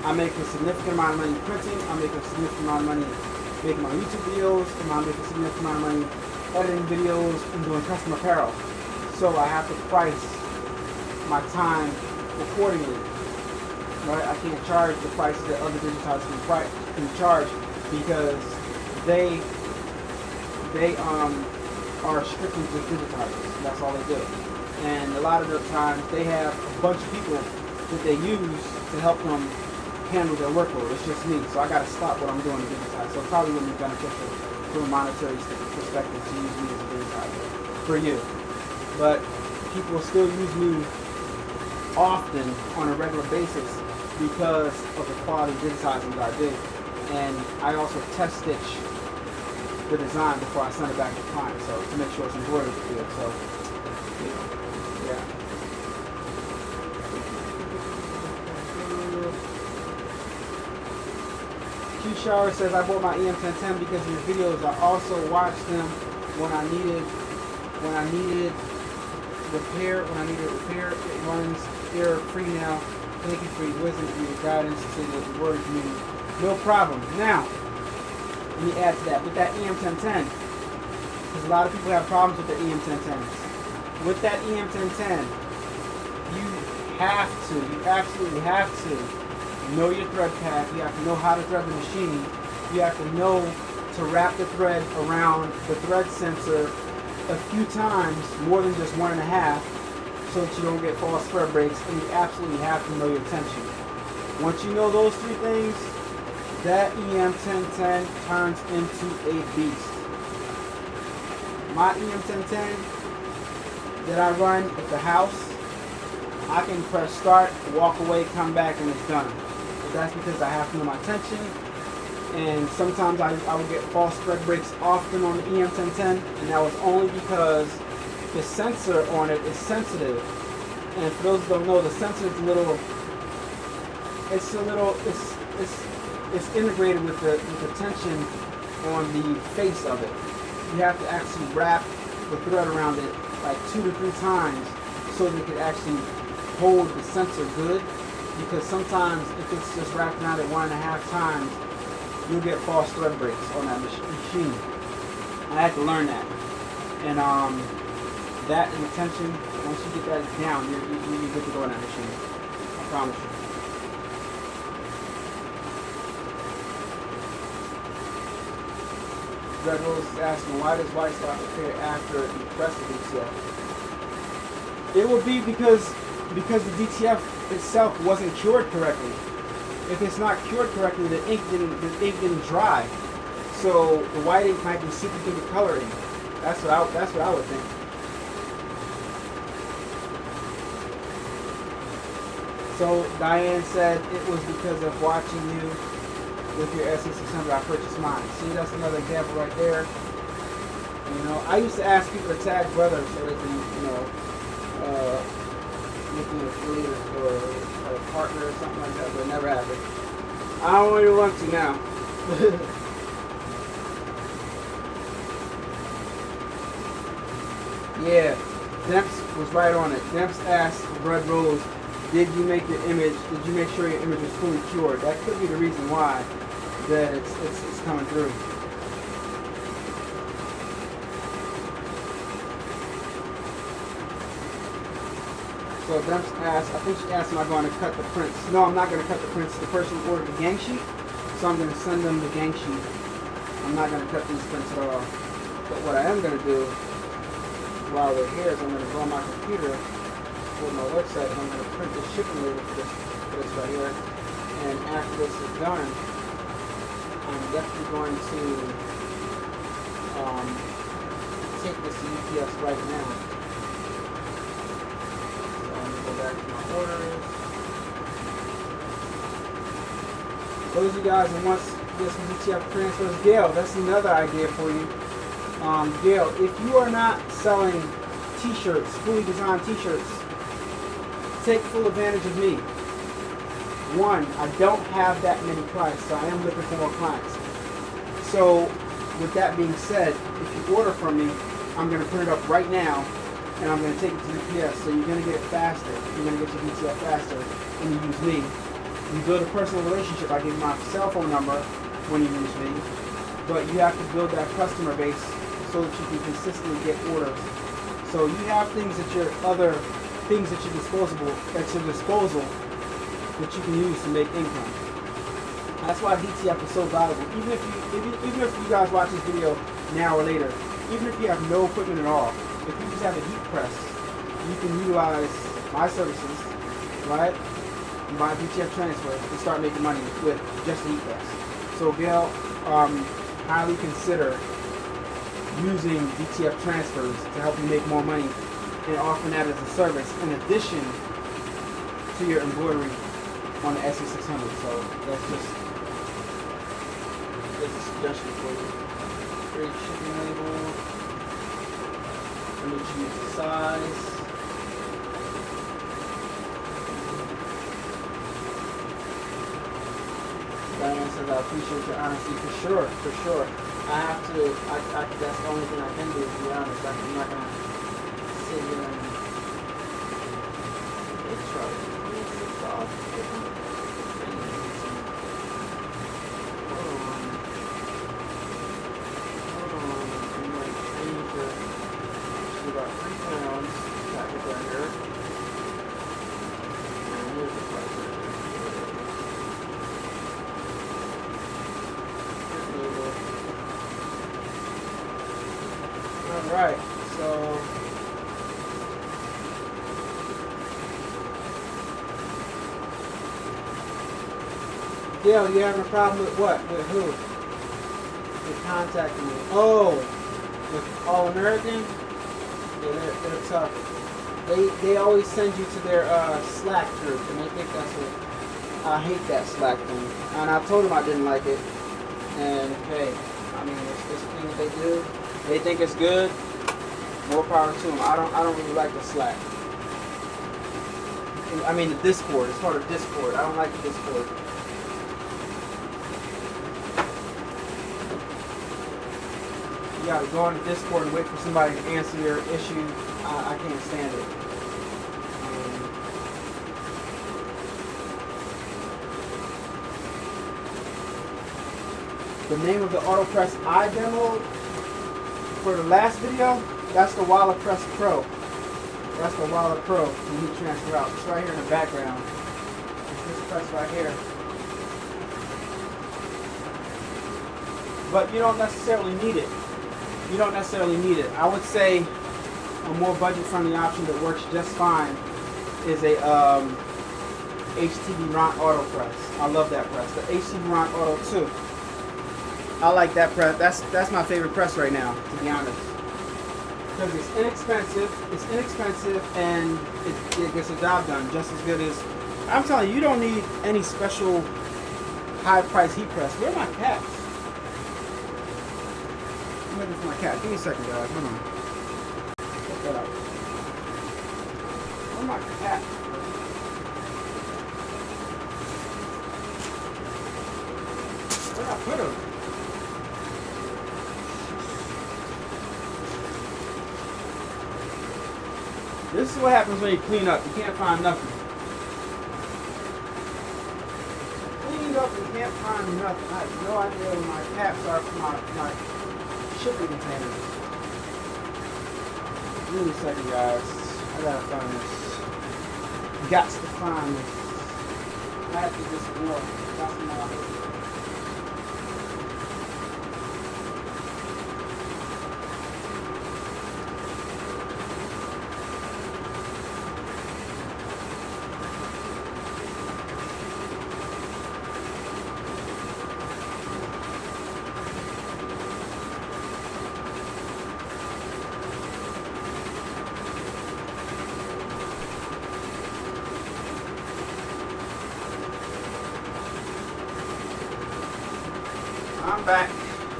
I make a significant amount of money printing, I make a significant amount of money making my YouTube videos, and I make a significant amount of money editing videos and doing custom apparel. So I have to price my time accordingly. Right? I can't charge the prices that other digitizers can charge because they are strictly just digitizers. That's all they do. And a lot of the times they have a bunch of people that they use to help them handle their workload. It's just me. So I got to stop what I'm doing to digitize. So it probably wouldn't be beneficial from a monetary perspective to use me as a digitizer for you. But people still use me often on a regular basis because of the quality of digitizing that I do. And I also test stitch the design before I send it back to the client, so to make sure it's embroidered good. So, yeah. Q Shower says I bought my EM1010 because of your videos. I also watched them when I needed repair. It runs error-free now. Thank you for your wisdom and your guidance to the words mean. No problem. Now, let me add to that. With that EM1010, because a lot of people have problems with the EM1010s. With that EM1010, you absolutely have to know your thread path. You have to know how to thread the machine. You have to know to wrap the thread around the thread sensor a few times, more than just 1.5, so that you don't get false thread breaks, and you absolutely have to know your tension. Once you know those three things, that EM1010 turns into a beast. My EM1010 that I run at the house, I can press start, walk away, come back, and it's done. But that's because I have to know my tension, and sometimes I will get false thread breaks often on the EM1010, and that was only because the sensor on it is sensitive. And for those who don't know, the sensor is it's integrated with the tension on the face of it. You have to actually wrap the thread around it like 2 to 3 times so that it can actually hold the sensor good. Because sometimes if it's just wrapped around it 1.5 times, you'll get false thread breaks on that machine. I had to learn that. And that and the tension, once you get that down, you're good to go on that machine. I promise you. Red Rose is asking, why does white stop appear after you press the DTF? It would be because the DTF itself wasn't cured correctly. If it's not cured correctly, the ink didn't dry. So the white ink might be seeping through the coloring. That's what I would think. So Diane said it was because of watching you with your SE600. I purchased mine. See, that's another example right there. You know, I used to ask people to tag brothers so they can, make me an affiliate or a partner or something like that, but it never happened. I don't really want to now. Yeah, Demps was right on it. Demps asked Red Rose, did you make sure your image was fully cured? That could be the reason why that it's coming through. So Demps asked, I think she asked, am I going to cut the prints? No, I'm not going to cut the prints. The person ordered the gang sheet, so I'm going to send them the gang sheet. I'm not going to cut these prints at all. But what I am going to do while we're here is I'm going to go on my computer, go to my website, and I'm going to print the shipping label for this right here. And after this is done, I'm definitely going to take this to UPS right now. So I'm going to go back to my orders. Those of you guys who want this DTF transfers, Gail, that's another idea for you. Gail, if you are not selling t-shirts, fully designed t-shirts, take full advantage of me. One, I don't have that many clients, so I am looking for more clients. So with that being said, if you order from me, I'm going to print it up right now, and I'm going to take it to UPS. So you're going to get it faster. You're going to get your DTF faster when you use me. You build a personal relationship. I give you my cell phone number when you use me, but you have to build that customer base so that you can consistently get orders. So you have things at your disposal that you can use to make income. That's why DTF is so valuable. Even if you guys watch this video now or later, even if you have no equipment at all, if you just have a heat press, you can utilize my services, right? My DTF transfer and start making money with just a heat press. So Gail, highly consider using DTF transfers to help you make more money and offering that as a service in addition to your embroidery on the SE600. So that's just a suggestion for you. Great shipping label. Let me choose the size. Diane says, I appreciate your honesty for sure, for sure. I have to, that's the only thing I can do, to be honest. I'm not going to sit here and try to I'm going to change it to about 3 pounds. That was right here. And here's the price right here. Alright, so Gail, you having a problem with what? With who? With contacting me. Oh, with All American? Yeah, they're tough. They always send you to their Slack group, and they think that's what I hate that Slack thing. And I told them I didn't like it. And hey, I mean, it's this thing that they do. They think it's good. More power to them. I don't really like the Slack. I mean the Discord. It's called a Discord. I don't like the Discord. You gotta go on the Discord and wait for somebody to answer your issue. I can't stand it. The name of the AutoPress I demoed for the last video, that's the Walla Press Pro. That's the Walla Pro from Heat Transfer Out. It's right here in the background. It's this press right here. But you don't necessarily need it. You don't necessarily need it. I would say a more budget-friendly option that works just fine is a HTV Ron Auto Press. I love that press. The HTV Ron Auto 2. I like that press. That's my favorite press right now, to be honest. Because it's inexpensive, and it gets the job done just as good as. I'm telling you, you don't need any special high-price heat press. Where are my caps? I'm looking for my cap. Give me a second, guys. Hold on. Check that out. Where are my caps? Where did I put them? This is what happens when you clean up. You can't find nothing. Clean up, you can't find nothing. I have no idea where my caps are for my shipping containers. Give me a second, guys. I gotta find this. got to find this. I have to get some more. That's my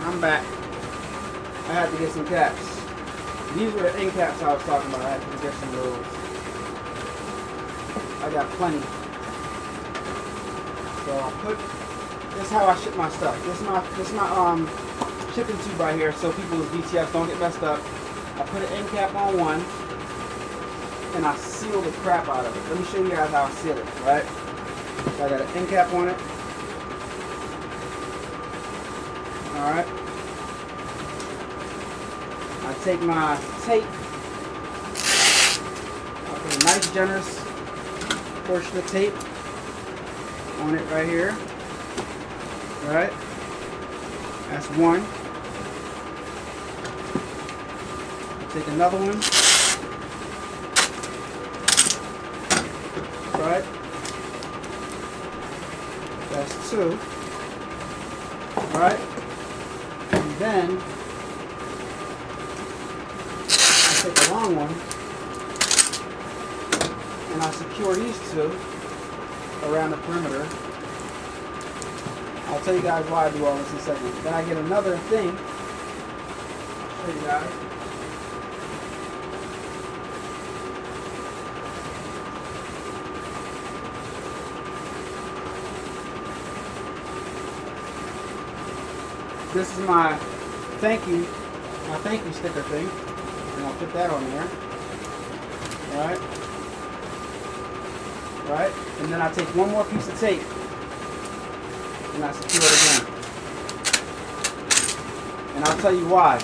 I'm back. I had to get some caps. These were the end caps I was talking about. I had to get some of those. I got plenty. So I'll put, this is how I ship my stuff. This is my shipping tube right here so people's DTFs don't get messed up. I put an end cap on one and I seal the crap out of it. Let me show you guys how I seal it, right? So I got an end cap on it. Alright. I take my tape. I put a nice generous portion of tape on it right here. Alright. That's one. Take another one. Right. That's two. Alright. And then I take a long one and I secure these two around the perimeter. I'll tell you guys why I do all this in a second. Then I get another thing. I'll show you guys. This is my thank you sticker thing, and I'll put that on there. Right, right, and then I take one more piece of tape and I secure it again. And I'll tell you why.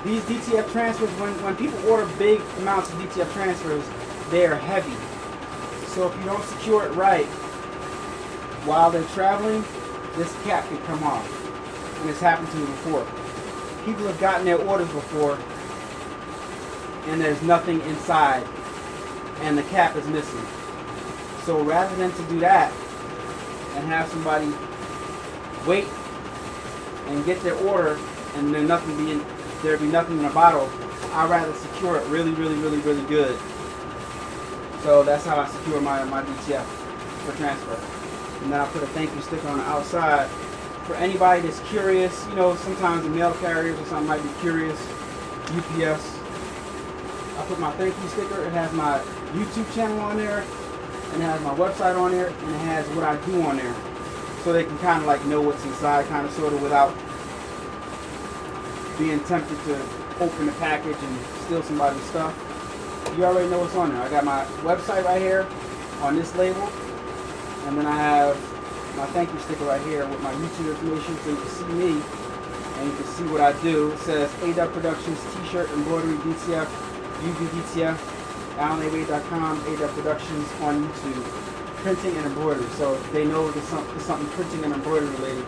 These DTF transfers, when people order big amounts of DTF transfers, they are heavy. So if you don't secure it right while they're traveling, this cap can come off. And it's happened to me before. People have gotten their orders before and there's nothing inside and the cap is missing. So rather than to do that and have somebody wait and get their order and there be nothing in the bottle, I'd rather secure it really good. So that's how I secure my DTF for transfer. And then I put a thank you sticker on the outside for anybody that's curious. You know, sometimes the mail carriers or something might be curious. UPS. I put my thank you sticker. It has my YouTube channel on there, and it has my website on there, and it has what I do on there. So they can kind of like know what's inside, kind of sort of, without being tempted to open the package and steal somebody's stuff. You already know what's on there. I got my website right here on this label, and then I have my thank you sticker right here with my YouTube information so you can see me and you can see what I do. It says A-Dubb Productions, t-shirt, embroidery, DTF, UV DTF, AlanAway.com, A-Dubb Productions on YouTube, printing and embroidery. So they know there's something printing and embroidery related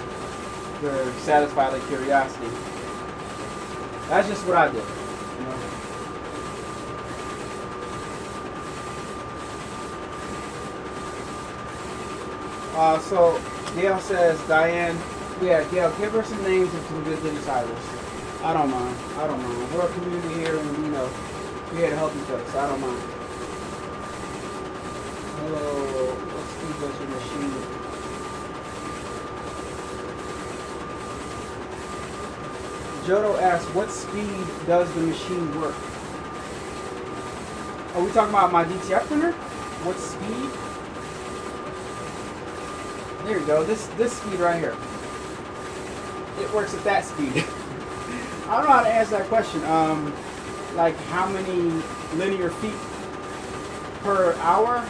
to satisfy their curiosity. That's just what I do. You know? So Gail says, Diane, yeah, Gail, give her some names of some good digitizers. I don't mind. We're a community here, and you know, we're here to help each other, so I don't mind. Hello, what speed does your machine? Jodo asks, what speed does the machine work? Are we talking about my DTF printer? What speed? There you go, this speed right here. It works at that speed. I don't know how to answer that question. Like how many linear feet per hour?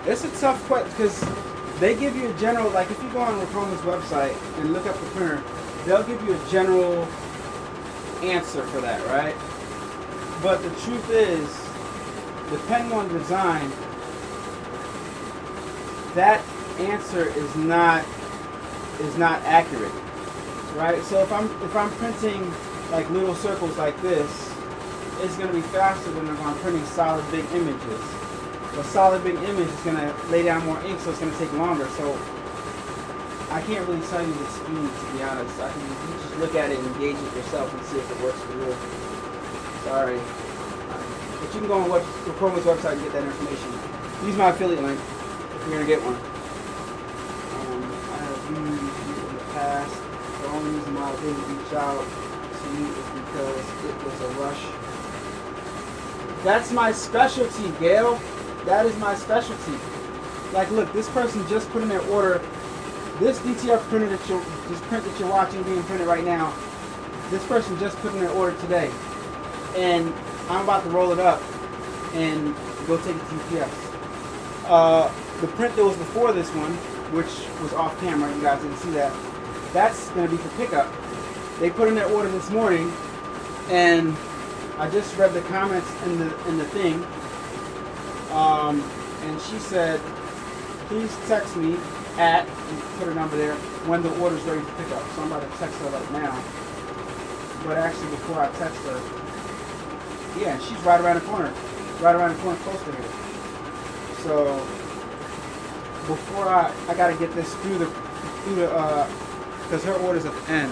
It's a tough question because they give you a general, like if you go on Racoma's website and look up the printer, they'll give you a general answer for that, right? But the truth is, depending on design, that answer is not accurate, right? So if I'm printing like little circles like this, it's going to be faster than if I'm printing solid big images. A solid big image is going to lay down more ink, so it's going to take longer. So I can't really tell you the speed, to be honest. I can you just look at it and gauge it yourself and see if it works for you. Sorry. But you can go on Chroma's website and get that information. Use my affiliate link if you're going to get one. I have used it in the past. The only reason why I didn't reach out to you is because it was a rush. That's my specialty, Gail. That is my specialty. Like, look, this person just put in their order. This DTF printer that you're watching being printed right now, this person just put in their order today. And I'm about to roll it up and go take it to DTFs. The print that was before this one, which was off camera, you guys didn't see that, that's going to be for pickup. They put in their order this morning, and I just read the comments in the thing, and she said, please text me at, and put her number there, when the order's ready to pick up. So I'm about to text her right now. But actually, before I text her, yeah, she's right around the corner. Right around the corner, close to here. So before I gotta get this through the because her order's at the end.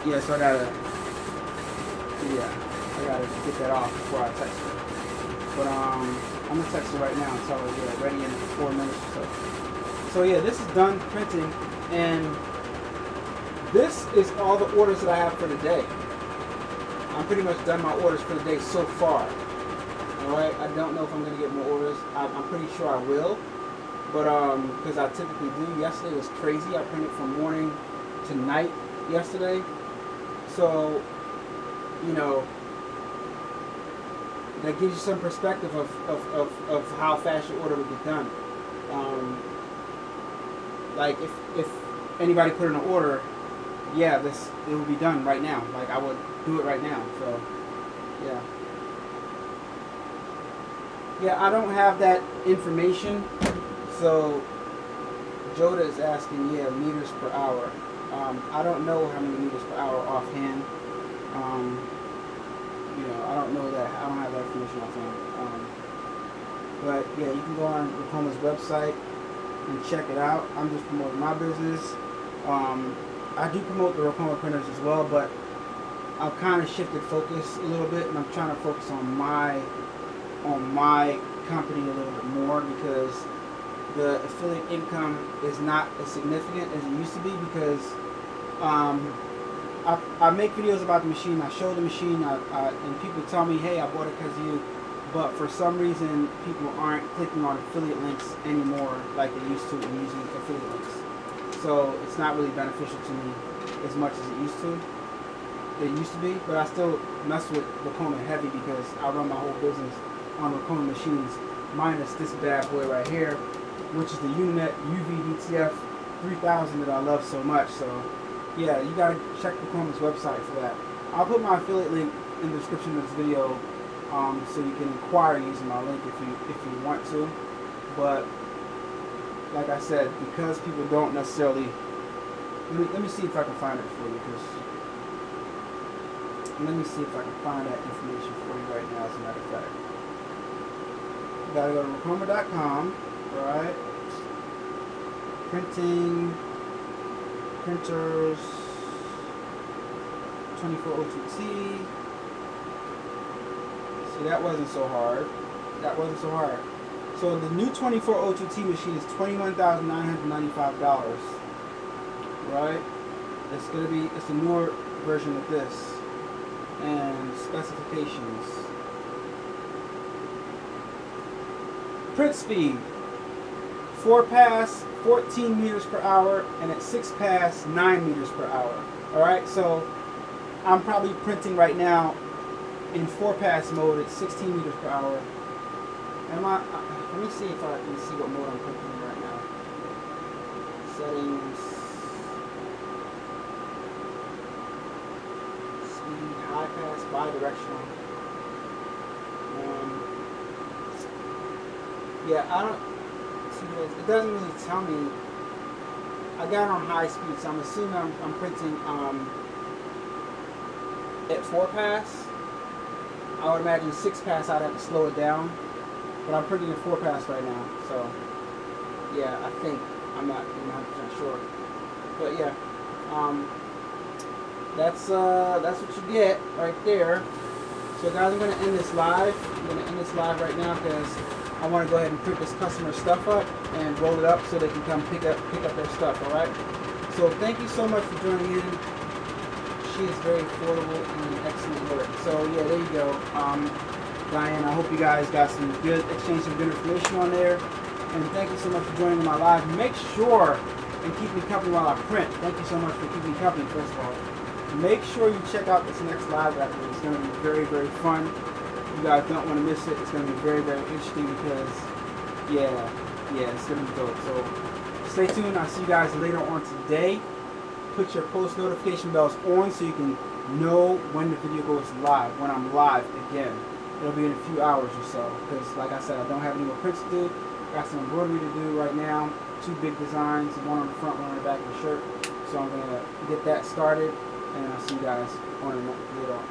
Yeah, so I gotta get that off before I text her. But I'm gonna text her right now and tell her, yeah, ready in 4 minutes or so. So yeah, this is done printing, and this is all the orders that I have for the day. I'm pretty much done my orders for the day so far. Alright, I don't know if I'm going to get more orders. I'm pretty sure I will. But, because I typically do. Yesterday was crazy. I printed from morning to night yesterday. So, you know, that gives you some perspective of how fast your order would get done. Like, if anybody put in an order, yeah, it would be done right now. Like, I would do it right now. So, yeah. Yeah, I don't have that information. So, Joda is asking, yeah, meters per hour. I don't know how many meters per hour offhand. You know, I don't know that. I don't have that information offhand. But, yeah, you can go on Chroma's website and check it out. I'm just promoting my business. I do promote the Chroma printers as well, but I've kind of shifted focus a little bit, and I'm trying to focus on my company a little bit more, because the affiliate income is not as significant as it used to be, because I make videos about the machine, I show the machine, and people tell me, hey, I bought it because of you, but for some reason people aren't clicking on affiliate links anymore like they used to and using affiliate links. So it's not really beneficial to me as much as it used to be, but I still mess with Racoma heavy because I run my whole business on Racoma machines, minus this bad boy right here, which is the Uninet UV DTF 3000 that I love so much. So yeah, you gotta check Racoma's website for that. I'll put my affiliate link in the description of this video, so you can inquire using my link if you want to. But like I said, because people don't necessarily, let me see if I can find it for you, because let me see if I can find that information for you right now, as a matter of fact. You gotta go to Racoma.com, right? Printing, printers, 2402T. See, that wasn't so hard. That wasn't so hard. So the new 2402T machine is $21,995, right? It's a newer version of this. And specifications. Print speed, 4 pass 14 meters per hour, and at 6 pass 9 meters per hour. Alright, so I'm probably printing right now in 4 pass mode at 16 meters per hour. Let me see if I can see what mode I'm printing right now. Settings. bypass, bi-directional. Yeah, I don't see this. It doesn't really tell me. I got it on high speed, so I'm assuming I'm printing at 4 pass. I would imagine 6 pass I'd have to slow it down, but I'm printing at 4 pass right now. So yeah, I think I'm not 100% sure, but yeah, that's what you get right there. So guys, I'm gonna end this live. I'm gonna end this live right now because I want to go ahead and print this customer stuff up and roll it up so they can come pick up their stuff. All right. So thank you so much for joining in. She is very affordable and excellent work. So yeah, there you go, Diane. I hope you guys got some good, exchanged some good information on there. And thank you so much for joining my live. Make sure and keep me company while I print. Thank you so much for keeping me company. First of all, make sure you check out this next live that I do. It's going to be very, very fun. You guys don't want to miss it. It's going to be very, very interesting because, yeah, it's going to be dope. So stay tuned. I'll see you guys later on today. Put your post notification bells on so you can know when the video goes live, when I'm live again. It'll be in a few hours or so because, like I said, I don't have any more prints to do. Got some embroidery to do right now. 2 big designs, one on the front, one on the back of the shirt. So I'm going to get that started, and I'll see you guys on later on.